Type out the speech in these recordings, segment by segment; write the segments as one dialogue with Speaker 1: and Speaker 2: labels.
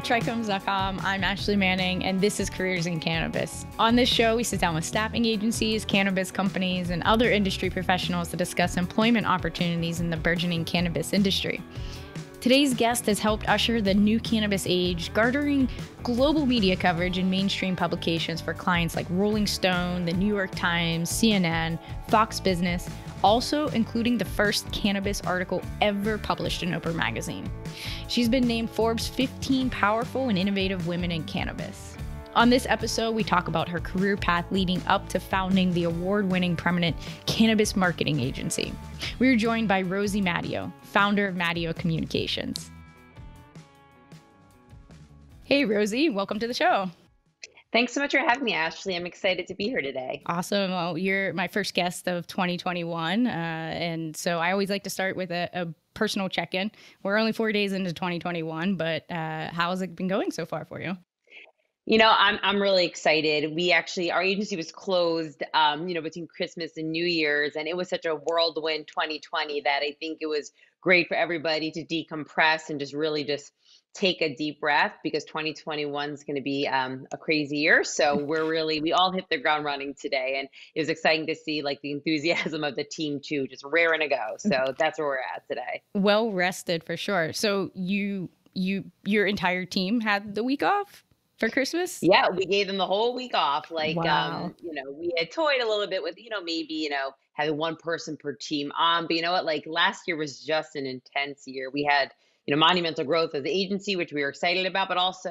Speaker 1: TRICHOMES.com. I'm Ashley Manning, and this is Careers in Cannabis. On this show, we sit down with staffing agencies, cannabis companies, and other industry professionals to discuss employment opportunities in the burgeoning cannabis industry. Today's guest has helped usher the new cannabis age, garnering global media coverage in mainstream publications for clients like Rolling Stone, the New York Times, CNN, Fox Business, also including the first cannabis article ever published in Oprah Magazine. She's been named Forbes' 15 powerful and innovative women in cannabis. On this episode, we talk about her career path leading up to founding the award-winning prominent cannabis marketing agency. We were joined by Rosie Mattio, founder of Mattio Communications. Hey, Rosie, welcome to the show.
Speaker 2: Thanks so much for having me, Ashley. I'm excited to be here today.
Speaker 1: Awesome. Well, you're my first guest of 2021. And so I always like to start with a personal check-in. We're only 4 days into 2021, but how has it been going so far for you?
Speaker 2: You know, I'm really excited. Our agency was closed, between Christmas and New Year's, and it was such a whirlwind 2020 that I think it was great for everybody to decompress and just take a deep breath, because 2021 is going to be a crazy year. So we all hit the ground running today, and it was exciting to see like the enthusiasm of the team too, just raring to go. So that's where we're at today.
Speaker 1: Well rested for sure. So your entire team had the week off for Christmas?
Speaker 2: Yeah, we gave them the whole week off.
Speaker 1: Wow.
Speaker 2: We had toyed a little bit with, maybe, having one person per team on. But you know what? Like last year was just an intense year. We had, monumental growth as an agency, which we were excited about, but also,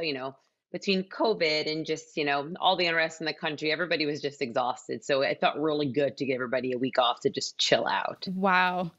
Speaker 2: between COVID and just, all the unrest in the country, everybody was just exhausted. So it felt really good to give everybody a week off to just chill out.
Speaker 1: Wow.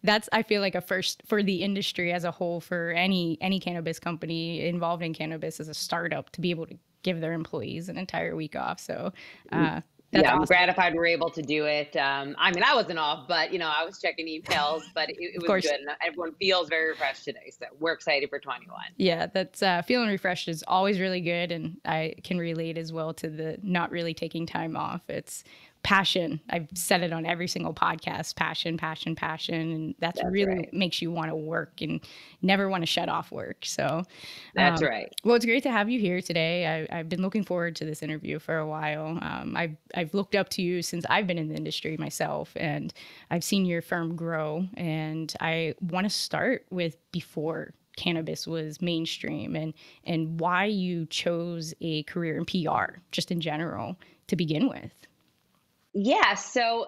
Speaker 1: That's, I feel like, a first for the industry as a whole, for any cannabis company involved in cannabis as a startup, to be able to give their employees an entire week off. So that's
Speaker 2: I'm
Speaker 1: awesome.
Speaker 2: gratified we're able to do it. I wasn't off, but, I was checking emails, but it was good. And everyone feels very refreshed today. So we're excited for 21.
Speaker 1: Yeah, that's feeling refreshed is always really good. And I can relate as well to the not really taking time off. It's passion. I've said it on every single podcast, passion, passion, passion. And that's really right. Makes you want to work and never want to shut off work. So
Speaker 2: that's right.
Speaker 1: Well, it's great to have you here today. I've been looking forward to this interview for a while. I've looked up to you since I've been in the industry myself, and I've seen your firm grow. And I want to start with before cannabis was mainstream and why you chose a career in PR, just in general, to begin with.
Speaker 2: Yeah, so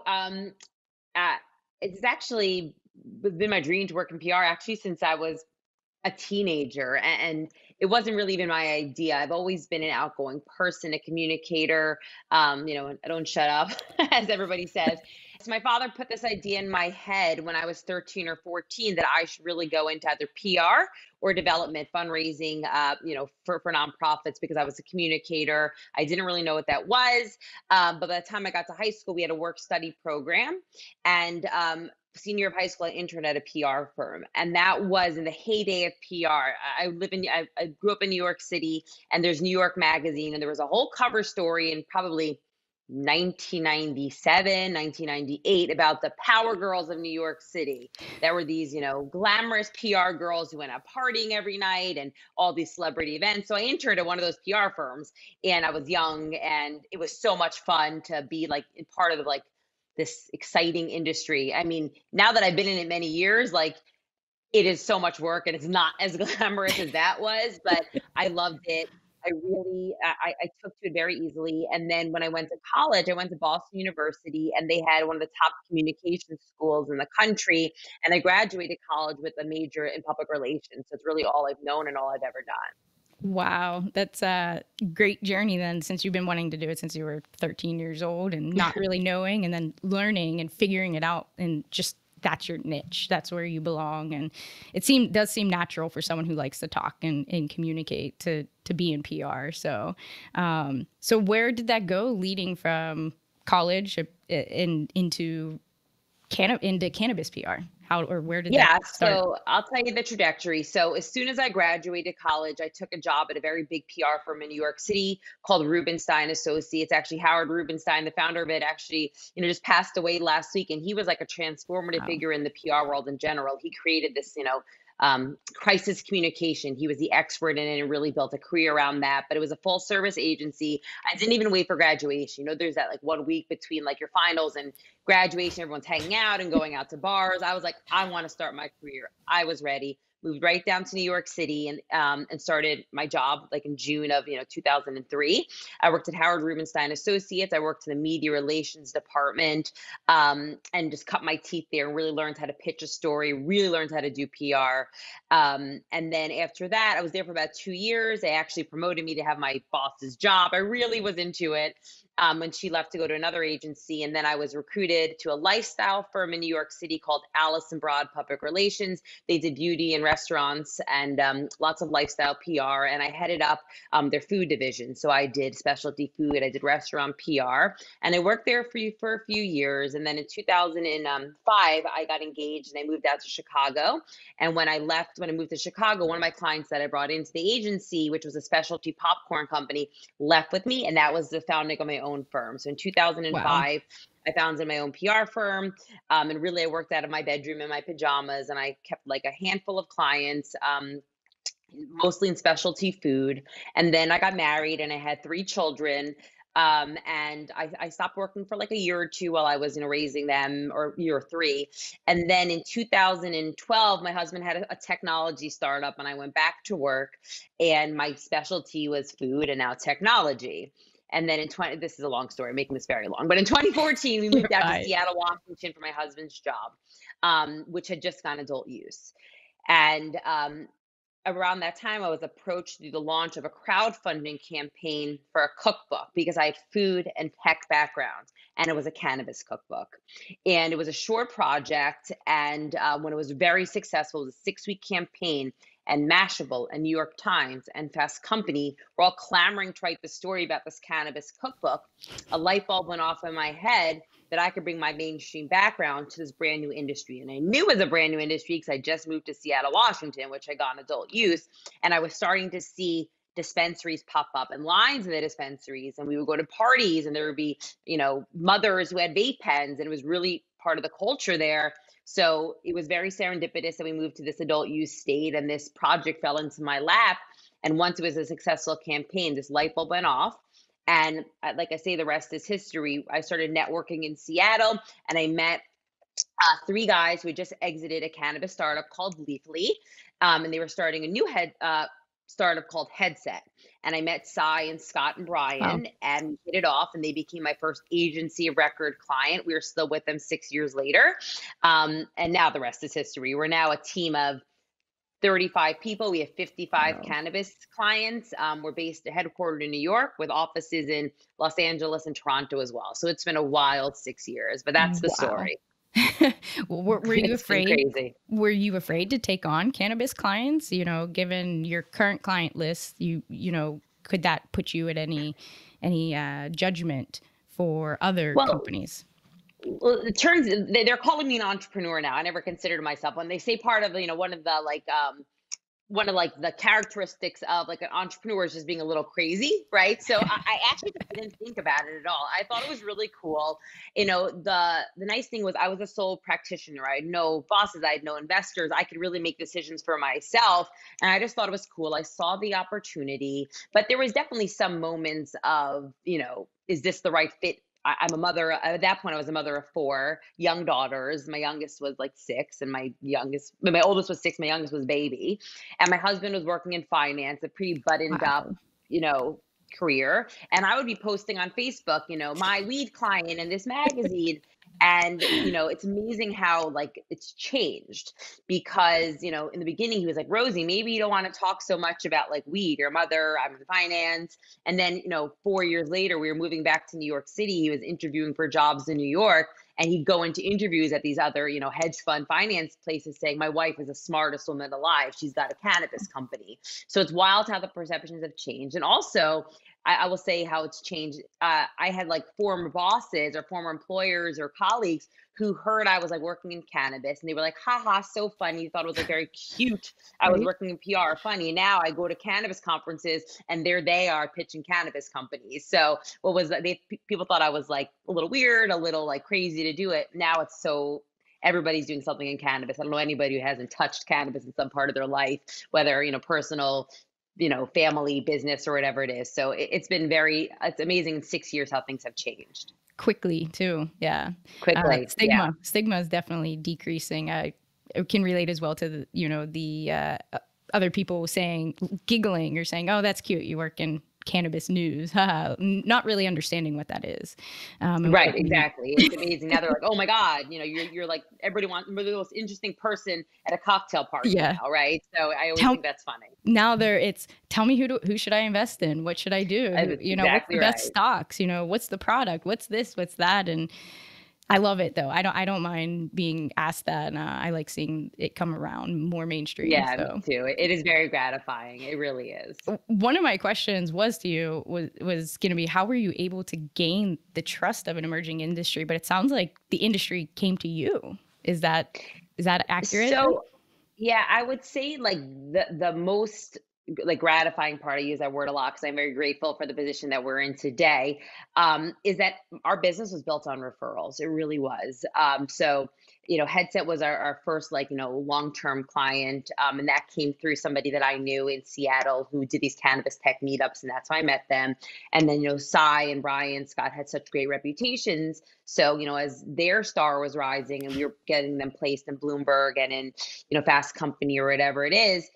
Speaker 2: it's actually been my dream to work in PR actually since I was a teenager, and it wasn't really even my idea. I've always been an outgoing person, a communicator. I don't shut up, as everybody says. So my father put this idea in my head when I was 13 or 14 that I should really go into either PR or development fundraising, for nonprofits, because I was a communicator. I didn't really know what that was. But by the time I got to high school, we had a work-study program, and senior of high school, I interned at a PR firm, and that was in the heyday of PR. I grew up in New York City, and there's New York Magazine, and there was a whole cover story in probably 1997, 1998 about the power girls of New York City. There were these, glamorous PR girls who went out partying every night and all these celebrity events. So I interned at one of those PR firms, and I was young, and it was so much fun to be like part of this exciting industry. I mean, now that I've been in it many years, it is so much work, and it's not as glamorous as that was, but I loved it. I took to it very easily. And then when I went to college, I went to Boston University, and they had one of the top communication schools in the country. And I graduated college with a major in public relations. So it's really all I've known and all I've ever done.
Speaker 1: Wow. That's a great journey then, since you've been wanting to do it since you were 13 years old and not really knowing, and then learning and figuring it out, and just that's your niche. That's where you belong. And it does seem natural for someone who likes to talk and communicate to be in PR. So where did that go leading from college into cannabis PR? Where did that start?
Speaker 2: So I'll tell you the trajectory. So as soon as I graduated college, I took a job at a very big PR firm in New York City called Rubenstein Associates. Actually, Howard Rubenstein, the founder of it, actually, just passed away last week. And he was like a transformative figure in the PR world in general. He created this, crisis communication. He was the expert in it and really built a career around that. But it was a full service agency. I didn't even wait for graduation. You know, there's that like 1 week between like your finals and graduation. Everyone's hanging out and going out to bars. I was like, I want to start my career. I was ready. Moved right down to New York City and started my job like in June of 2003. I worked at Howard Rubenstein Associates. I worked in the media relations department and just cut my teeth there and really learned how to pitch a story. Really learned how to do PR. And then after that, I was there for about 2 years. They actually promoted me to have my boss's job. I really was into it. When she left to go to another agency. And then I was recruited to a lifestyle firm in New York City called Allison Broad Public Relations. They did beauty and restaurants and lots of lifestyle PR. And I headed up their food division. So I did specialty food, I did restaurant PR, and I worked there for a few years. And then in 2005, I got engaged and I moved out to Chicago. And when I moved to Chicago, one of my clients that I brought into the agency, which was a specialty popcorn company, left with me. And that was the founding of my own firm. So in 2005,
Speaker 1: Wow.
Speaker 2: I founded my own PR firm. And really, I worked out of my bedroom in my pajamas, and I kept like a handful of clients, mostly in specialty food. And then I got married and I had 3 children. And I stopped working for like a year or two while I was, raising them, or year 3. And then in 2012, my husband had a technology startup and I went back to work, and my specialty was food and now technology. And then this is a long story, I'm making this very long, but in 2014, we moved out to
Speaker 1: Right.
Speaker 2: Seattle, Washington for my husband's job, which had just gone adult use. And around that time, I was approached through the launch of a crowdfunding campaign for a cookbook because I had food and tech background, and it was a cannabis cookbook. And it was a short project, and when it was very successful, it was a 6-week campaign. And Mashable and New York Times and Fast Company were all clamoring to write the story about this cannabis cookbook. A light bulb went off in my head that I could bring my mainstream background to this brand new industry. And I knew it was a brand new industry because I just moved to Seattle, Washington, which I got in adult use. And I was starting to see dispensaries pop up and lines in the dispensaries. And we would go to parties and there would be, mothers who had vape pens, and it was really part of the culture there. So it was very serendipitous that we moved to this adult use state, and this project fell into my lap. And once it was a successful campaign, this light bulb went off. And like I say, the rest is history. I started networking in Seattle, and I met 3 guys who had just exited a cannabis startup called Leafly. And they were starting a new startup called Headset. And I met Cy and Scott and
Speaker 1: Wow.
Speaker 2: Brian, and we hit it off, and they became my first agency of record client. We are still with them 6 years later. And now the rest is history. We're now a team of 35 people. We have 55
Speaker 1: Wow.
Speaker 2: cannabis clients. We're headquartered in New York with offices in Los Angeles and Toronto as well. So it's been a wild 6 years, but that's the
Speaker 1: Wow.
Speaker 2: story.
Speaker 1: Well, were you
Speaker 2: It's been
Speaker 1: afraid?
Speaker 2: crazy.
Speaker 1: Were you afraid to take on cannabis clients? Given your current client list, could that put you at any judgment for other
Speaker 2: Well,
Speaker 1: companies?
Speaker 2: Well, they're calling me an entrepreneur now. I never considered myself one. They say part of one of like the characteristics of like an entrepreneur is just being a little crazy, right? So I actually didn't think about it at all. I thought it was really cool. The nice thing was I was a sole practitioner. I had no bosses, I had no investors. I could really make decisions for myself, and I just thought it was cool. I saw the opportunity, but there was definitely some moments of, is this the right fit? I'm a mother. At that point, I was a mother of 4 young daughters. My youngest was like 6, and my oldest was 6. My youngest was baby, and my husband was working in finance, a pretty buttoned up,
Speaker 1: Wow.
Speaker 2: you know, career. And I would be posting on Facebook, my weed client in this magazine. And, it's amazing how like it's changed because, in the beginning he was like, Rosie, maybe you don't want to talk so much about like weed. Your mother, I'm in finance. And then, 4 years later, we were moving back to New York City. He was interviewing for jobs in New York. And he'd go into interviews at these other, hedge fund finance places saying, my wife is the smartest woman alive. She's got a cannabis company. So it's wild how the perceptions have changed. And also, I will say how it's changed. I had like former bosses or former employers or colleagues who heard I was like working in cannabis, and they were like, haha, so funny. You thought it was like very cute. I was
Speaker 1: Right.
Speaker 2: working in PR, funny. Now I go to cannabis conferences and there they are pitching cannabis companies. So people thought I was like a little weird, a little like crazy to do it. Now it's so, everybody's doing something in cannabis. I don't know anybody who hasn't touched cannabis in some part of their life, whether, personal, family, business, or whatever it is. So it's amazing in 6 years how things have changed.
Speaker 1: Quickly too. Yeah.
Speaker 2: Quickly. Yeah.
Speaker 1: Stigma is definitely decreasing. I can relate as well to the other people giggling or saying, "Oh, that's cute. You work in cannabis news," not really understanding what that is.
Speaker 2: Right, exactly. It's amazing. Now they're like, "Oh my God, you're like everybody wants you're the most interesting person at a cocktail party
Speaker 1: Yeah.
Speaker 2: now," right? So I always think that's funny.
Speaker 1: Now it's tell me who should I invest in? What should I do? What's
Speaker 2: Exactly
Speaker 1: the best
Speaker 2: right.
Speaker 1: stocks? What's the product? What's this? What's that? And I love it though. I don't mind being asked that, and I like seeing it come around more mainstream.
Speaker 2: Yeah, me
Speaker 1: So
Speaker 2: too. It is very gratifying. It really is.
Speaker 1: one of my questions was to you was going to be, how were you able to gain the trust of an emerging industry? But it sounds like the industry came to you. Is that accurate?
Speaker 2: So, yeah, I would say like the most like gratifying part, I use that word a lot because I'm very grateful for the position that we're in today, is that our business was built on referrals. It really was. So, Headset was our first like, long-term client. And that came through somebody that I knew in Seattle who did these cannabis tech meetups, and that's how I met them. And then, Cy and Brian Scott had such great reputations. So, as their star was rising and we were getting them placed in Bloomberg and in, Fast Company or whatever it is,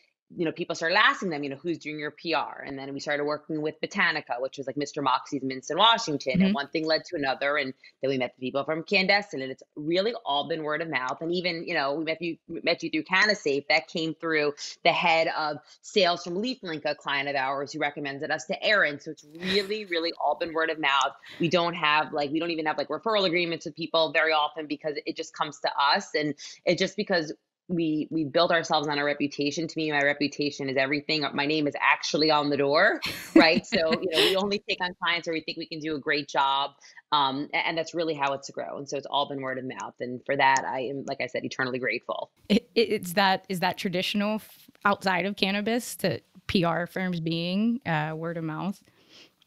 Speaker 2: people started asking them, who's doing your PR? And then we started working with Botanica, which was like Mr. Moxie's Mints in Washington.
Speaker 1: Mm-hmm.
Speaker 2: And one thing led to another. And then we met the people from Candescent, and it's really all been word of mouth. And even, we met you through CannaSafe. That came through the head of sales from LeafLink, a client of ours who recommended us to Aaron. So it's really, really all been word of mouth. We don't even have like referral agreements with people very often because it just comes to us. And it just because we built ourselves on a reputation. To me, my reputation is everything. My name is actually on the door, right? So, we only take on clients where we think we can do a great job. And that's really how it's grown. So it's all been word of mouth. And for that, I am, like I said, eternally grateful.
Speaker 1: Is that traditional outside of cannabis, to PR firms being word of mouth?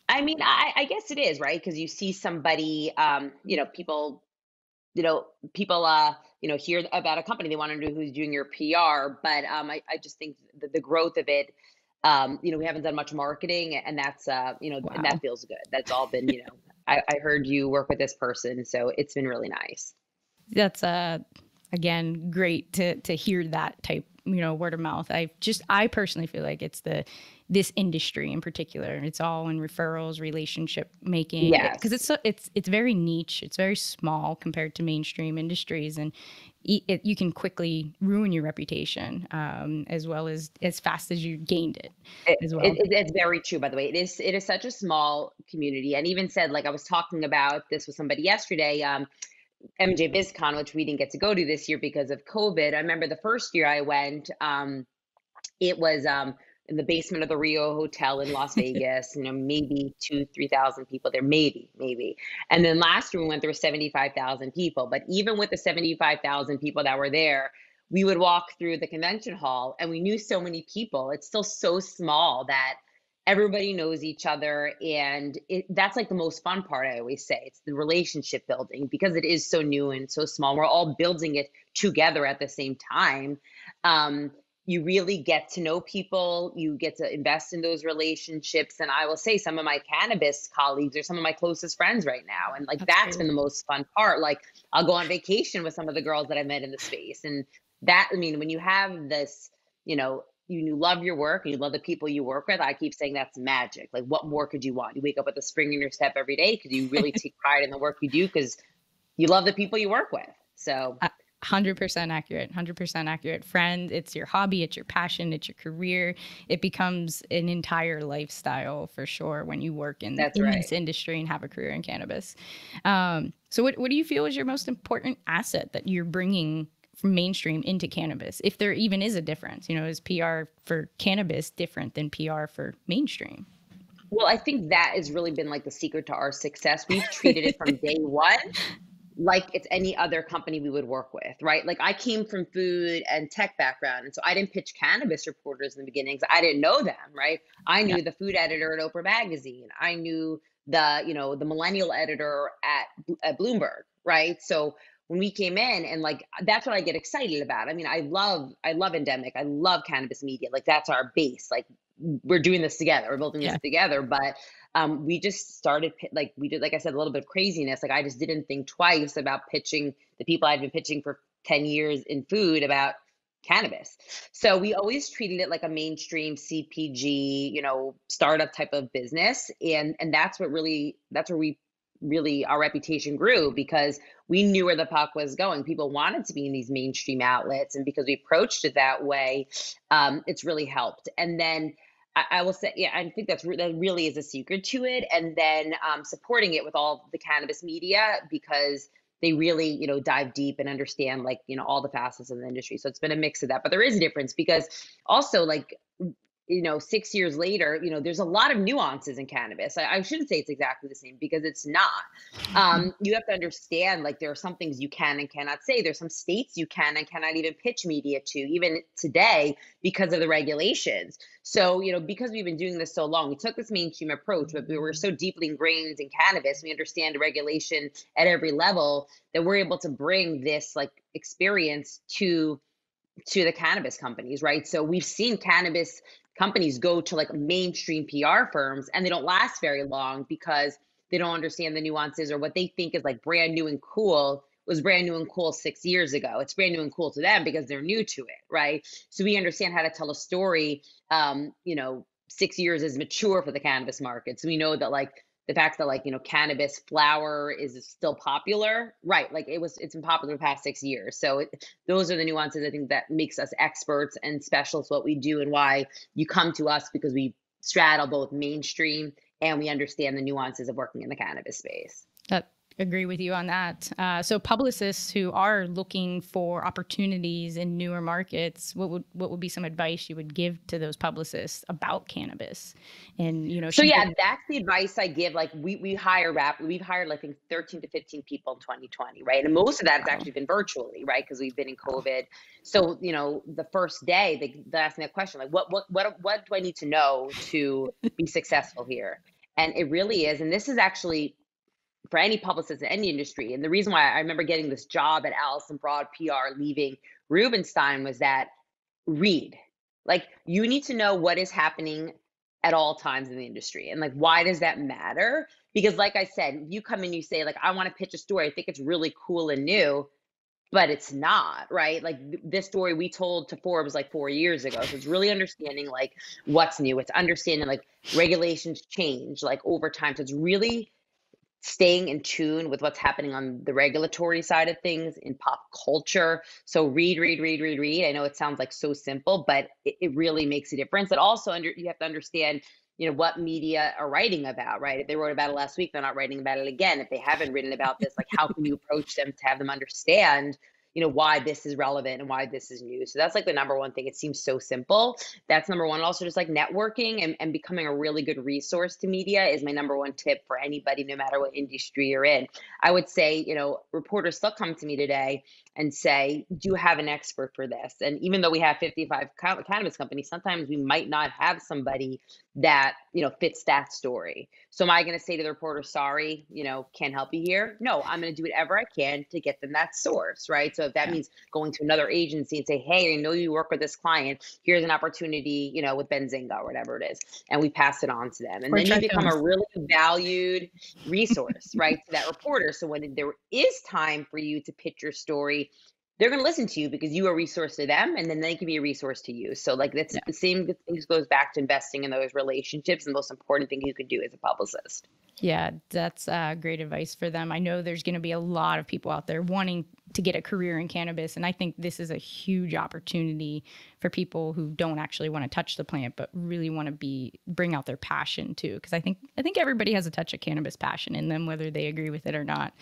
Speaker 2: I mean, I guess it is, right? Because you see somebody, people hear about a company, they want to know who's doing your PR. But I just think the growth of it, we haven't done much marketing, and that's,
Speaker 1: Wow.
Speaker 2: and that feels good. That's all been, I heard you work with this person, so it's been really nice.
Speaker 1: That's again great to hear that type, word of mouth. I personally feel like it's this industry in particular, it's all in referrals, relationship making.
Speaker 2: Yes.
Speaker 1: Because it's very niche, it's very small compared to mainstream industries, and you can quickly ruin your reputation, as well as fast as you gained it as well.
Speaker 2: It's very true, by the way. It is such a small community. And even said, like, I was talking about this with somebody yesterday, MJ BizCon, which we didn't get to go to this year because of COVID. I remember the first year I went, it was in the basement of the Rio Hotel in Las Vegas, maybe 3,000 people there, maybe. And then last year we went, there were 75,000 people. But even with the 75,000 people that were there, we would walk through the convention hall and we knew so many people. It's still so small that everybody knows each other. And that's like the most fun part, I always say. It's the relationship building because it is so new and so small. We're all building it together at the same time. You really get to know people, you get to invest in those relationships. And I will say some of my cannabis colleagues are some of my closest friends right now. And that's been the most fun part. Like, I'll go on vacation with some of the girls that I met in the space. And that, I mean, when you have this, you love your work and you love the people you work with, I keep saying that's magic. Like, what more could you want? You wake up with a spring in your step every day because you really take pride in the work you do because you love the people you work with. So
Speaker 1: 100% accurate, 100% accurate. Friend, it's your hobby, it's your passion, it's your career. It becomes an entire lifestyle for sure when you work in this industry and have a career in cannabis. So what do you feel is your most important asset that you're bringing from mainstream into cannabis, if there even is a difference? Is PR for cannabis different than PR for mainstream?
Speaker 2: Well, I think that has really been like the secret to our success. We've treated it from day one like it's any other company we would work with, right? Like, I came from food and tech background, and so I didn't pitch cannabis reporters in the beginning because I didn't know them, right? I knew the food editor at Oprah Magazine. I knew the millennial editor at Bloomberg, right? So when we came in, and like that's what I get excited about. I mean, I love endemic. I love cannabis media. Like that's our base. Like we're doing this together. We're building this
Speaker 1: Yeah.
Speaker 2: together. But we just started like we did, like I said, a little bit of craziness. Like I just didn't think twice about pitching the people I'd been pitching for 10 years in food about cannabis. So we always treated it like a mainstream CPG, startup type of business. And that's where we really, our reputation grew, because we knew where the puck was going. People wanted to be in these mainstream outlets. And because we approached it that way, it's really helped. And then I will say, yeah, I think that really is a secret to it. And then supporting it with all the cannabis media, because they really, dive deep and understand like, all the facets of the industry. So it's been a mix of that. But there is a difference, because also like, 6 years later, there's a lot of nuances in cannabis. I shouldn't say it's exactly the same, because it's not. You have to understand, like, there are some things you can and cannot say. There's some states you can and cannot even pitch media to, even today, because of the regulations. So, because we've been doing this so long, we took this mainstream approach, but we were so deeply ingrained in cannabis. We understand the regulation at every level, that we're able to bring this like experience to the cannabis companies, right? So we've seen cannabis companies go to like mainstream PR firms, and they don't last very long, because they don't understand the nuances, or what they think is like brand new and cool was brand new and cool 6 years ago. It's brand new and cool to them because they're new to it, right? So we understand how to tell a story. 6 years is mature for the cannabis market. So we know that like the fact that like, cannabis flower is still popular, right? Like it's been popular the past 6 years. So those are the nuances I think that makes us experts and specialists what we do, and why you come to us, because we straddle both mainstream and we understand the nuances of working in the cannabis space.
Speaker 1: Agree with you on that. So publicists who are looking for opportunities in newer markets, what would be some advice you would give to those publicists about cannabis? And
Speaker 2: so yeah, that's the advice I give. Like we hire we've hired I think 13 to 15 people in 2020, right? And most of that has actually been virtually, right? Because we've been in COVID. So the first day they ask me a question like, what do I need to know to be successful here? And it really is, and this is actually for any publicist in any industry. And the reason why I remember getting this job at Allison Broad PR, leaving Rubenstein, was that read. Like, you need to know what is happening at all times in the industry. And like, why does that matter? Because like I said, you come in, you say like, I want to pitch a story. I think it's really cool and new, but it's not, right? Like this story we told to Forbes like 4 years ago. So it's really understanding like what's new. It's understanding like regulations change like over time. So it's really staying in tune with what's happening on the regulatory side of things in pop culture. So read. I know it sounds like so simple, but it really makes a difference. And also you have to understand, what media are writing about, right? If they wrote about it last week, they're not writing about it again. If they haven't written about this, like how can you approach them to have them understand, why this is relevant and why this is new. So that's like the number one thing. It seems so simple. That's number one. Also just like networking and becoming a really good resource to media is my number one tip for anybody, no matter what industry you're in. I would say, reporters still come to me today and say, do you have an expert for this? And even though we have 55 cannabis companies, sometimes we might not have somebody that, fits that story. So am I going to say to the reporter, sorry, can't help you here? No, I'm going to do whatever I can to get them that source, right? So if that means going to another agency and say, hey, I know you work with this client, here's an opportunity, with Benzinga or whatever it is. And we pass it on to them. And then you become a really valued resource, right, to that reporter. So when there is time for you to pitch your story, they're going to listen to you because you are a resource to them, and then they can be a resource to you. So like that's the same things goes back to investing in those relationships, and the most important thing you can do as a publicist.
Speaker 1: Yeah, that's great advice for them. I know there's going to be a lot of people out there wanting to get a career in cannabis, and I think this is a huge opportunity for people who don't actually want to touch the plant, but really want to bring out their passion too. Because I think everybody has a touch of cannabis passion in them, whether they agree with it or not.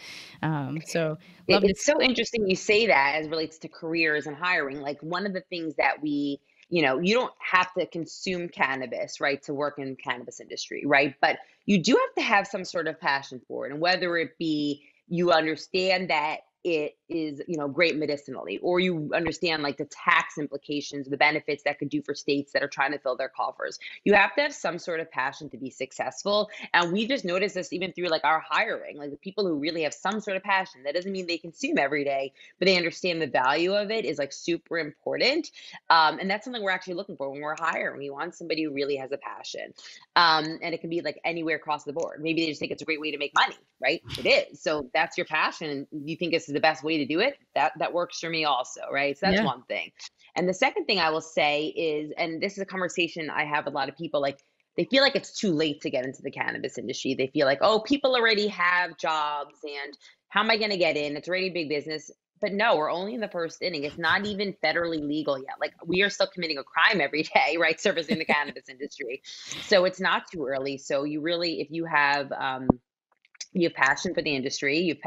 Speaker 1: So
Speaker 2: it's so interesting you say that as it relates to careers and hiring. Like one of the things that we you don't have to consume cannabis, right, to work in cannabis industry, right? But you do have to have some sort of passion for it. And whether it be you understand that it is, great medicinally, or you understand like the tax implications, the benefits that could do for states that are trying to fill their coffers. You have to have some sort of passion to be successful. And we just noticed this even through like our hiring, like the people who really have some sort of passion. That doesn't mean they consume every day, but they understand the value of it is like super important. And that's something we're actually looking for when we're hiring. We want somebody who really has a passion. And it can be like anywhere across the board. Maybe they just think it's a great way to make money, right? It is. So that's your passion. And you think this is the best way to do it. That works for me also, right? So that's
Speaker 1: Yeah.
Speaker 2: one thing. And the second thing I will say is, and this is a conversation I have with a lot of people, like they feel like it's too late to get into the cannabis industry. They feel like, oh, people already have jobs and how am I going to get in? It's already a big business. But no, we're only in the first inning. It's not even federally legal yet. Like we are still committing a crime every day, right? Servicing the cannabis industry. So it's not too early. So you really, if you have passion for the industry,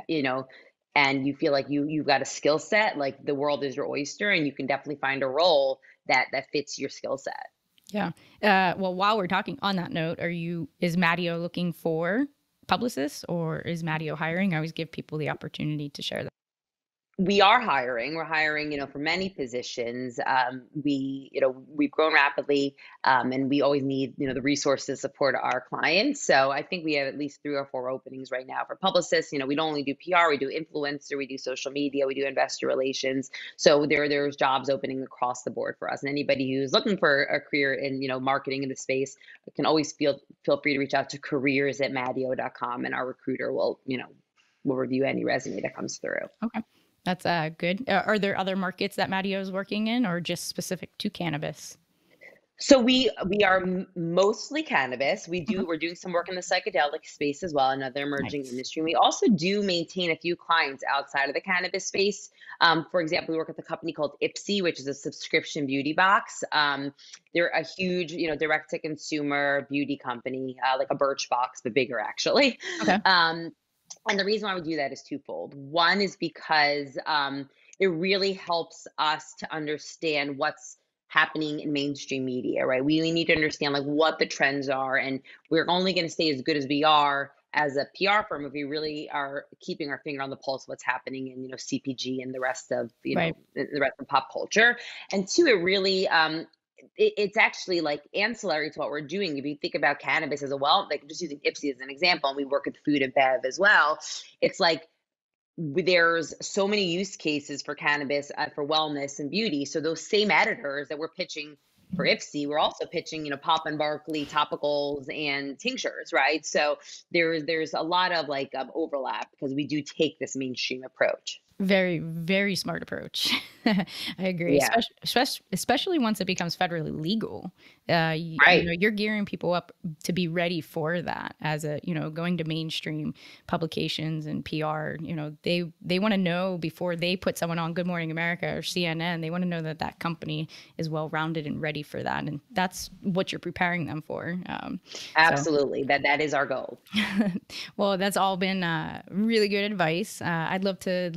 Speaker 2: and you feel like you've got a skill set, like the world is your oyster, and you can definitely find a role that fits your skill set.
Speaker 1: Yeah. Well, while we're talking on that note, is Mattio looking for publicists or is Mattio hiring? I always give people the opportunity to share that.
Speaker 2: We are hiring. We're hiring, for many positions. We've grown rapidly, and we always need, the resources to support our clients. So I think we have at least 3 or 4 openings right now for publicists. We don't only do PR, we do influencer, we do social media, we do investor relations. So there's jobs opening across the board for us. And anybody who's looking for a career in, marketing in the space can always feel free to reach out to careers@mattio.com, and our recruiter will review any resume that comes through.
Speaker 1: Okay. That's good. Are there other markets that Mattio is working in or just specific to cannabis?
Speaker 2: So we are mostly cannabis.
Speaker 1: Okay.
Speaker 2: We're doing some work in the psychedelic space as well, another emerging
Speaker 1: Nice.
Speaker 2: industry. We also do maintain a few clients outside of the cannabis space. For example, we work with a company called Ipsy, which is a subscription beauty box. They're a huge, direct to consumer beauty company, like a Birchbox, but bigger actually.
Speaker 1: Okay.
Speaker 2: And the reason why we do that is twofold. One is because it really helps us to understand what's happening in mainstream media, right? We need to understand like what the trends are, and we're only going to stay as good as we are as a PR firm if we really are keeping our finger on the pulse of what's happening in CPG and the rest of
Speaker 1: Right.
Speaker 2: the rest of pop culture. And two, it really it's actually like ancillary to what we're doing. If you think about cannabis as a like just using Ipsy as an example, and we work with food and bev as well, it's like there's so many use cases for cannabis for wellness and beauty. So those same editors that we're pitching for Ipsy, we're also pitching, Pop and Barkley topicals and tinctures, right? So there's a lot of like overlap because we do take this mainstream approach.
Speaker 1: Very, very smart approach. I agree,
Speaker 2: Yeah,
Speaker 1: especially once it becomes federally legal.
Speaker 2: right.
Speaker 1: You're gearing people up to be ready for that as going to mainstream publications and PR. They want to know before they put someone on Good Morning America or CNN. They want to know that that company is well rounded and ready for that, and that's what you're preparing them for.
Speaker 2: Absolutely. That is our goal.
Speaker 1: Well, that's all been really good advice. I'd love to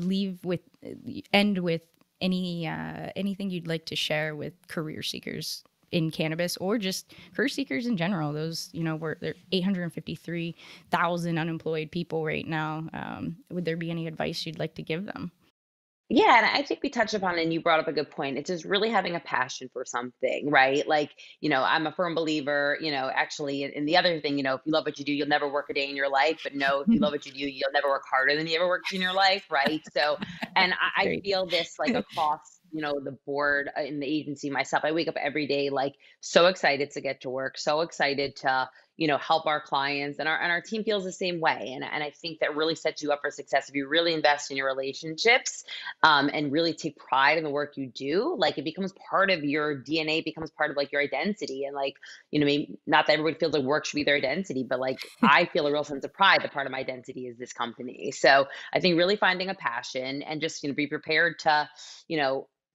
Speaker 1: end with anything you'd like to share with career seekers in cannabis or just career seekers in general. Those, there are 853,000 unemployed people right now. Would there be any advice you'd like to give them?
Speaker 2: Yeah, and I think we touched upon, and you brought up a good point. It's just really having a passion for something, right? Like, I'm a firm believer, actually, and the other thing, if you love what you do, you'll never work a day in your life. But no, if you love what you do, you'll never work harder than you ever worked in your life, right? So, and I
Speaker 1: Great.
Speaker 2: feel this like across, the board in the agency myself. I wake up every day like so excited to get to work, so excited to help our clients, and our team feels the same way. And I think that really sets you up for success if you really invest in your relationships, and really take pride in the work you do. Like it becomes part of your DNA, becomes part of like your identity. And like, maybe not that everybody feels like work should be their identity, but like I feel a real sense of pride that part of my identity is this company. So I think really finding a passion and just, be prepared to,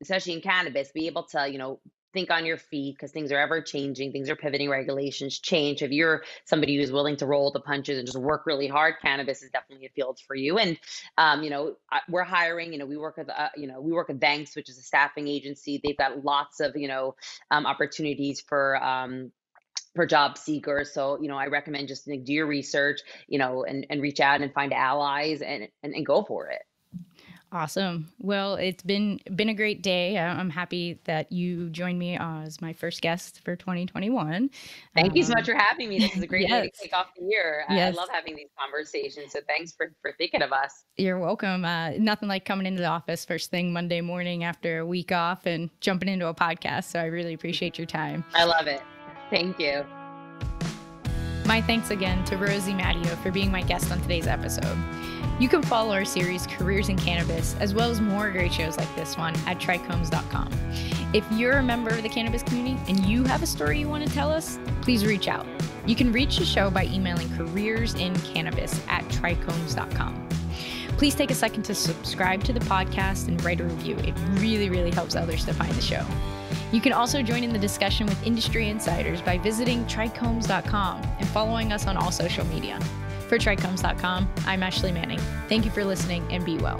Speaker 2: especially in cannabis, be able to, think on your feet because things are ever changing, things are pivoting, regulations change. If you're somebody who's willing to roll the punches and just work really hard, cannabis is definitely a field for you. And we're hiring. We work with Banks, which is a staffing agency. They've got lots of opportunities for job seekers. So, I recommend just like, do your research, and reach out and find allies and go for it.
Speaker 1: Awesome. Well, it's been a great day. I'm happy that you joined me as my first guest for 2021.
Speaker 2: Thank you so much for having me. This is a great way to
Speaker 1: Yes.
Speaker 2: kick off the year. I
Speaker 1: Yes.
Speaker 2: love having these conversations. So thanks for thinking of us.
Speaker 1: You're welcome. Nothing like coming into the office first thing Monday morning after a week off and jumping into a podcast. So I really appreciate your time.
Speaker 2: I love it. Thank you.
Speaker 1: My thanks again to Rosie Mattio for being my guest on today's episode. You can follow our series Careers in Cannabis, as well as more great shows like this one at TRICHOMES.com. If you're a member of the cannabis community and you have a story you want to tell us, please reach out. You can reach the show by emailing careersincannabis@TRICHOMES.com. Please take a second to subscribe to the podcast and write a review. It really, really helps others to find the show. You can also join in the discussion with industry insiders by visiting trichomes.com and following us on all social media. For trichomes.com, I'm Ashley Manning. Thank you for listening and be well.